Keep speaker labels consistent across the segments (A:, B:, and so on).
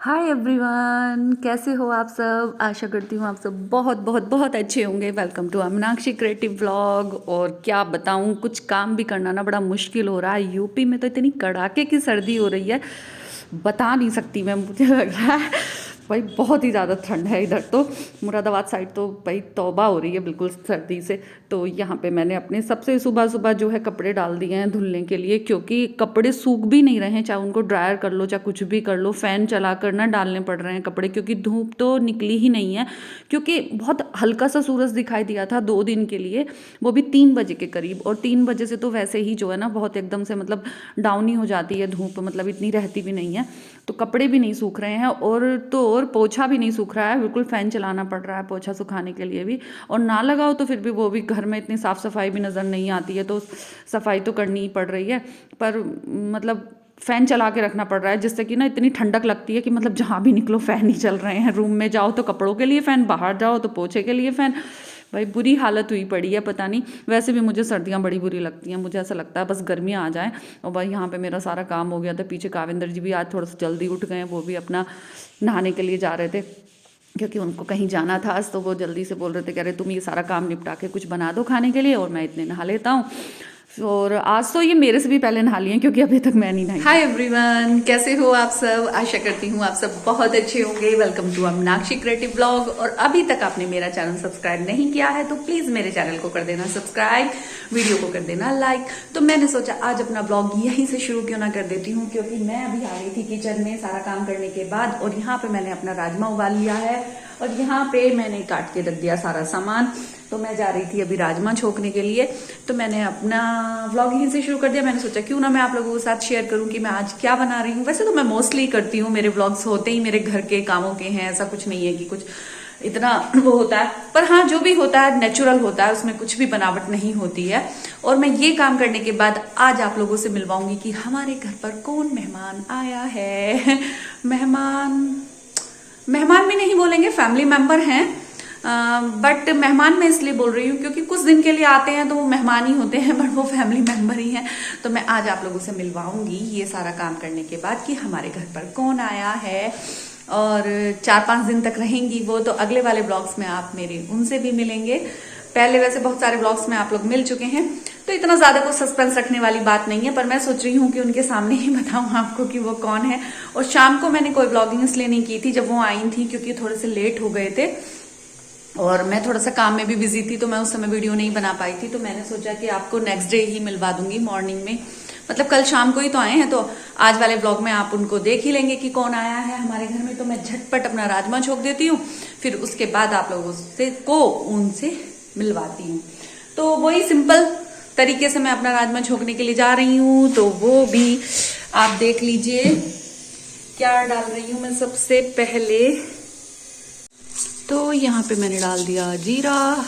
A: Hi everyone, कैसे हो आप सब। आशा करती हूँ आप सब बहुत बहुत बहुत अच्छे होंगे। Welcome to Meenakshi creative vlog. और क्या बताऊँ, कुछ काम भी करना ना बड़ा मुश्किल हो रहा है। यूपी में तो इतनी कड़ाके की सर्दी हो रही है, बता नहीं सकती मैं। मुझे लग रहा है भाई बहुत ही ज़्यादा ठंड है इधर तो। मुरादाबाद साइड तो भाई तौबा हो रही है बिल्कुल सर्दी से। तो यहाँ पे मैंने अपने सबसे सुबह सुबह जो है कपड़े डाल दिए हैं धुलने के लिए, क्योंकि कपड़े सूख भी नहीं रहे हैं। चाहे उनको ड्रायर कर लो चाहे कुछ भी कर लो, फ़ैन चला कर ना डालने पड़ रहे हैं कपड़े, क्योंकि धूप तो निकली ही नहीं है। क्योंकि बहुत हल्का सा सूरज दिखाई दिया था 2 दिन के लिए, वो भी 3 बजे के करीब। और 3 बजे से तो वैसे ही जो है ना बहुत एकदम से मतलब डाउन ही हो जाती है धूप, मतलब इतनी रहती भी नहीं है। तो कपड़े भी नहीं सूख रहे हैं, और पोछा भी नहीं सूख रहा है। बिल्कुल फ़ैन चलाना पड़ रहा है पोछा सुखाने के लिए भी। और ना लगाओ तो फिर भी वो भी घर में इतनी साफ़ सफाई भी नज़र नहीं आती है, तो सफाई तो करनी ही पड़ रही है। पर मतलब फ़ैन चला के रखना पड़ रहा है, जिससे कि ना इतनी ठंडक लगती है कि मतलब जहाँ भी निकलो फ़ैन ही चल रहे हैं। रूम में जाओ तो कपड़ों के लिए फ़ैन, बाहर जाओ तो पोछे के लिए फ़ैन। भाई बुरी हालत हुई पड़ी है, पता नहीं। वैसे भी मुझे सर्दियाँ बड़ी बुरी लगती हैं। मुझे ऐसा लगता है बस गर्मियाँ आ जाएं। और भाई यहाँ पे मेरा सारा काम हो गया था। पीछे काविंदर जी भी आज थोड़ा सा जल्दी उठ गए हैं, वो भी अपना नहाने के लिए जा रहे थे, क्योंकि उनको कहीं जाना था आज। तो वो जल्दी से बोल रहे थे, कह रहे तुम ये सारा काम निपटा के कुछ बना दो खाने के लिए और मैं इतने नहा लेता हूँ। और आज तो ये मेरे से भी पहले नहा लिए, क्योंकि अभी तक मैं नहीं नहाई। हाय एवरीवन, कैसे हो आप सब। आशा करती हूँ आप सब बहुत अच्छे होंगे। Welcome to Meenakshi creative blog. और अभी तक आपने मेरा चैनल सब्सक्राइब नहीं किया है तो प्लीज मेरे चैनल को कर देना सब्सक्राइब, वीडियो को कर देना लाइक। तो मैंने सोचा आज अपना ब्लॉग यहीं से शुरू क्यों ना कर देती हूँ, क्योंकि मैं अभी आ गई थी किचन में सारा काम करने के बाद। और यहाँ पे मैंने अपना राजमा उबाल लिया है और यहाँ पे मैंने काट के रख दिया सारा सामान। तो मैं जा रही थी अभी राजमा छोकने के लिए। तो मैंने अपना व्लॉग यहीं से शुरू कर दिया। मैंने सोचा क्यों ना मैं आप लोगों के साथ शेयर करूं कि मैं आज क्या बना रही हूँ। वैसे तो मैं मोस्टली करती हूँ, मेरे व्लॉग्स होते ही मेरे घर के कामों के हैं। ऐसा कुछ नहीं है कि कुछ इतना वो होता है, पर हाँ जो भी होता है नेचुरल होता है, उसमें कुछ भी बनावट नहीं होती है। और मैं ये काम करने के बाद आज आप लोगों से मिलवाऊंगी कि हमारे घर पर कौन मेहमान आया है। मेहमान भी नहीं बोलेंगे, फैमिली मेंबर हैं। बट मेहमान मैं इसलिए बोल रही हूँ क्योंकि कुछ दिन के लिए आते हैं तो वो मेहमान ही होते हैं, बट वो फैमिली मेंबर ही हैं। तो मैं आज आप लोगों से मिलवाऊंगी ये सारा काम करने के बाद कि हमारे घर पर कौन आया है। और 4-5 दिन तक रहेंगी वो, तो अगले वाले ब्लॉग्स में आप मेरे उनसे भी मिलेंगे। पहले वैसे बहुत सारे ब्लॉग्स में आप लोग मिल चुके हैं, तो इतना ज्यादा कुछ सस्पेंस रखने वाली बात नहीं है। पर मैं सोच रही हूँ कि उनके सामने ही बताऊं आपको कि वो कौन है। और शाम को मैंने कोई ब्लॉगिंग इसलिए नहीं की थी जब वो आई थी, क्योंकि थोड़े से लेट हो गए थे और मैं थोड़ा सा काम में भी बिजी थी, तो मैं उस समय वीडियो नहीं बना पाई थी। तो मैंने सोचा कि आपको नेक्स्ट डे ही मिलवा दूंगी मॉर्निंग में, मतलब कल शाम को ही तो आए हैं, तो आज वाले ब्लॉग में आप उनको देख ही लेंगे कि कौन आया है हमारे घर में। तो मैं झटपट अपना राजमा छोक देती हूँ, फिर उसके बाद आप लोगों से को उनसे मिलवाती हूँ। तो वही सिंपल तरीके से मैं अपना राजमा छोकने के लिए जा रही हूँ। तो वो भी आप देख लीजिए क्या डाल रही हूँ मैं सबसे पहले। तो यहाँ पे मैंने डाल दिया जीरा।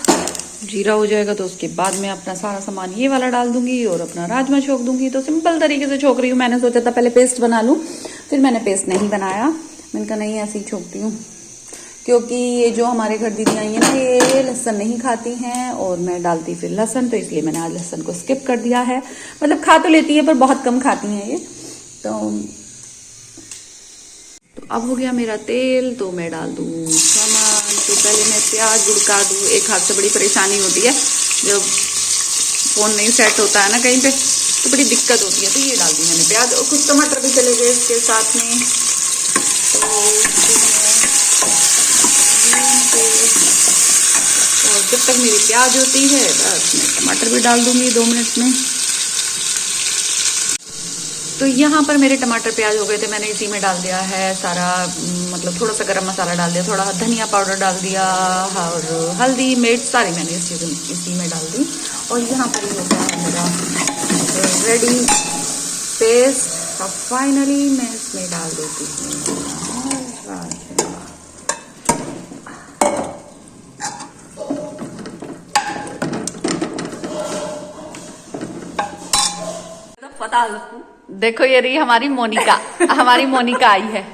A: जीरा हो जाएगा तो उसके बाद मैं अपना सारा सामान ये वाला डाल दूंगी और अपना राजमा छोक दूंगी। तो सिंपल तरीके से छोक रही हूँ। मैंने सोचा था पहले पेस्ट बना लूँ, फिर मैंने पेस्ट नहीं बनाया। मैंने कहा नहीं ऐसे ही छोकती हूँ, क्योंकि ये जो हमारे घर दीदी आई है ना ये लहसुन नहीं खाती हैं और मैं डालती फिर लहसुन, तो इसलिए मैंने आज लहसुन को स्किप कर दिया है। मतलब खा तो लेती है पर बहुत कम खाती हैं ये। तो अब हो गया मेरा तेल, तो मैं डाल दूँ सामान। तो पहले मैं प्याज उड़का दूँ। एक हाथ से बड़ी परेशानी होती है जब फोन नहीं सेट होता है ना कहीं पे, तो बड़ी दिक्कत होती है। तो ये डाल दी मैंने प्याज, और कुछ टमाटर भी चले गए इसके साथ में। तो और जब तक मेरी प्याज होती है बस मैं टमाटर भी डाल दूंगी 2 मिनट में। तो यहाँ पर मेरे टमाटर प्याज हो गए थे, मैंने इसी में डाल दिया है सारा, मतलब थोड़ा सा गरम मसाला डाल दिया, थोड़ा धनिया पाउडर डाल दिया और हल्दी मिर्च सारी मैंने इसी में डाल दी। और यहाँ पर हो गया है मेरा रेडी पेस्ट। अब फाइनली मैं इसमें डाल देती हूँ। पता देखो ये रही हमारी मोनिका। हमारी मोनिका आई है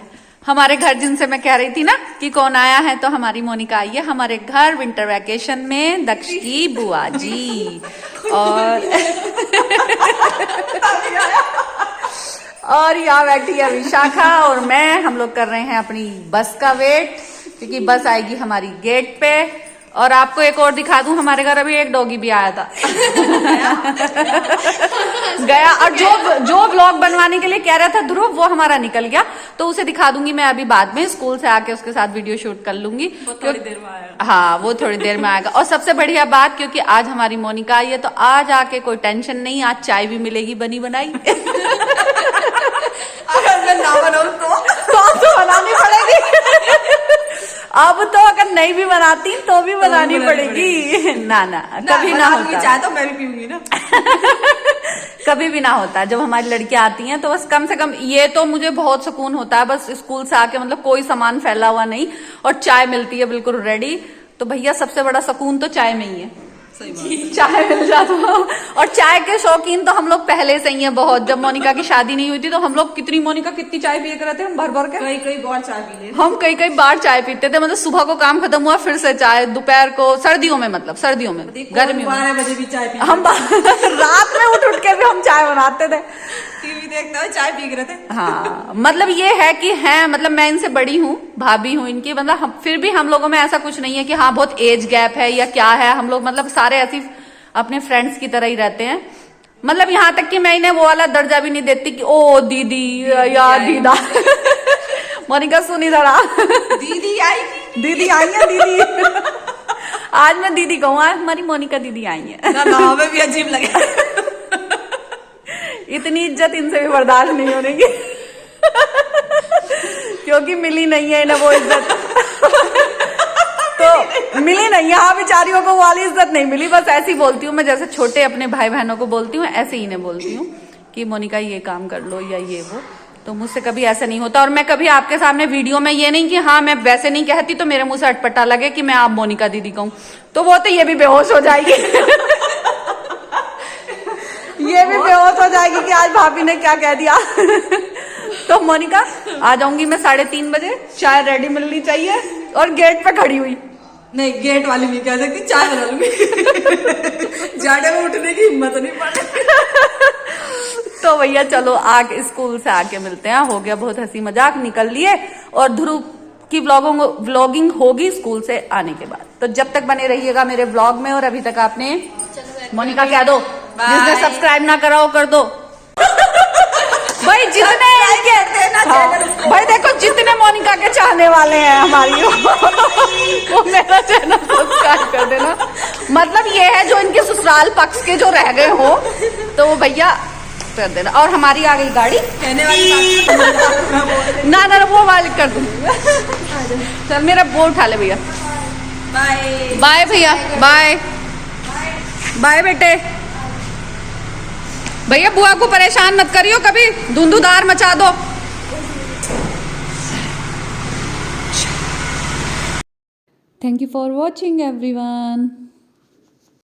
A: हमारे घर, जिनसे मैं कह रही थी ना कि कौन आया है, तो हमारी मोनिका आई है हमारे घर विंटर वैकेशन में, दक्ष की बुआ जी। और और यहाँ बैठी है विशाखा और मैं, हम लोग कर रहे हैं अपनी बस का वेट, क्योंकि बस आएगी हमारी गेट पे। और आपको एक और दिखा दूं, हमारे घर अभी एक डॉगी भी आया था गया। और जो व्लॉग बनवाने के लिए कह रहा था ध्रुव, वो हमारा निकल गया, तो उसे दिखा दूंगी मैं अभी बाद में, स्कूल से आके उसके साथ वीडियो शूट कर लूंगी।
B: थोड़ी देर में आएगा।
A: हाँ, वो थोड़ी देर में आएगा। और सबसे बढ़िया बात, क्योंकि आज हमारी मोनिका आई है, तो आज आके कोई टेंशन नहीं, आज चाय भी मिलेगी बनी बनाई
B: अगर मैं ना बनाऊं
A: तो बनानी पड़ेगी अब तो अगर नहीं भी बनाती तो भी बनानी पड़ेगी। ना कभी ना होता,
B: चाय तो मैं भी पीऊंगी ना
A: कभी भी ना होता। जब हमारी लड़कियां आती हैं तो बस कम से कम ये तो मुझे बहुत सुकून होता है, बस स्कूल से आके मतलब कोई सामान फैला हुआ नहीं और चाय मिलती है बिल्कुल रेडी, तो भैया सबसे बड़ा सुकून तो चाय में ही है। चाय मिल जाता। और चाय के शौकीन तो हम लोग पहले से ही हैं बहुत। जब मोनिका की शादी नहीं हुई थी तो हम लोग कितनी चाय पिए करते थे, हम भर के
B: कई बार चाय पी ले।
A: हम कई बार चाय पीते थे, मतलब सुबह को काम खत्म हुआ फिर से चाय, दोपहर को, सर्दियों में, मतलब सर्दियों में, गर्मियों में
B: 12 बजे भी चाय पी,
A: हम रात में उठ के भी हम चाय बनाते थे,
B: टीवी देखते हुए चाय पी रहे थे।
A: हाँ, मतलब ये है कि है, मतलब मैं इनसे बड़ी हूँ, भाभी हूँ इनकी, मतलब फिर भी हम लोगों में ऐसा कुछ नहीं है कि हाँ बहुत एज गैप है या क्या है। हम लोग मतलब सारे ऐसी अपने फ्रेंड्स की तरह ही रहते हैं। मतलब यहाँ तक कि मैं इन्हें वो वाला दर्जा भी नहीं देती कि ओ दीदी या दीदा मोनिका सुनी जरा
B: दीदी आई
A: है दीदी आज मैं दीदी कहूँ, आज हमारी मोनिका दीदी आई है
B: ना हमें भी अजीब लगे
A: इतनी इज्जत इनसे भी बर्दाश्त नहीं होने की क्योंकि मिली नहीं है इन्हें वो इज्जत तो मिली नहीं है। हाँ, बेचारियों को वाली इज्जत नहीं मिली, बस ऐसी बोलती हूँ मैं, जैसे छोटे अपने भाई बहनों को बोलती हूँ, ऐसे ही इन्हें बोलती हूँ कि मोनिका ये काम कर लो या ये वो। तो मुझसे कभी ऐसा नहीं होता। और मैं कभी आपके सामने वीडियो में ये नहीं कि हाँ मैं वैसे नहीं कहती तो मेरे मुंह से अटपटा लगे कि मैं आप मोनिका दीदी कहूँ, तो वो तो ये भी बेहोश हो जाएगी ये भी बेहोश हो जाएगी कि आज भाभी ने क्या कह दिया तो मोनिका आ जाऊंगी मैं 3:30 बजे, चाय रेडी मिलनी चाहिए और गेट पे खड़ी हुई।
B: नहीं, गेट वाली नहीं कह सकती, चाय बना लूंगी जाड़े में उठने की हिम्मत नहीं पड़े
A: तो भैया चलो आगे स्कूल से आके मिलते हैं। हो गया बहुत हंसी मजाक, निकल लिए। और ध्रुव की व्लॉगिंग होगी स्कूल से आने के बाद, तो जब तक बने रहिएगा मेरे व्लॉग में। और अभी तक आपने मोनिका कह दो, जिसने सब्सक्राइब ना करा हो कर दो भाई, जितने हाँ, भाई देखो जितने मोनिका के चाहने वाले हैं हमारी वो मेरा चैनल सब्सक्राइब कर देना। मतलब ये है जो इनके ससुराल पक्ष के जो रह गए हो तो वो भैया कर देना। और हमारी आ गई गाड़ी,
B: कहने वाली
A: ना वो वाली कर दूँ चल मेरा वो उठा ले भैया।
B: बाय
A: बाय भैया, बाय बाय बेटे। भैया बुआ को परेशान मत करियो कभी, धुंधुदार मचा दो। Thank you for watching everyone.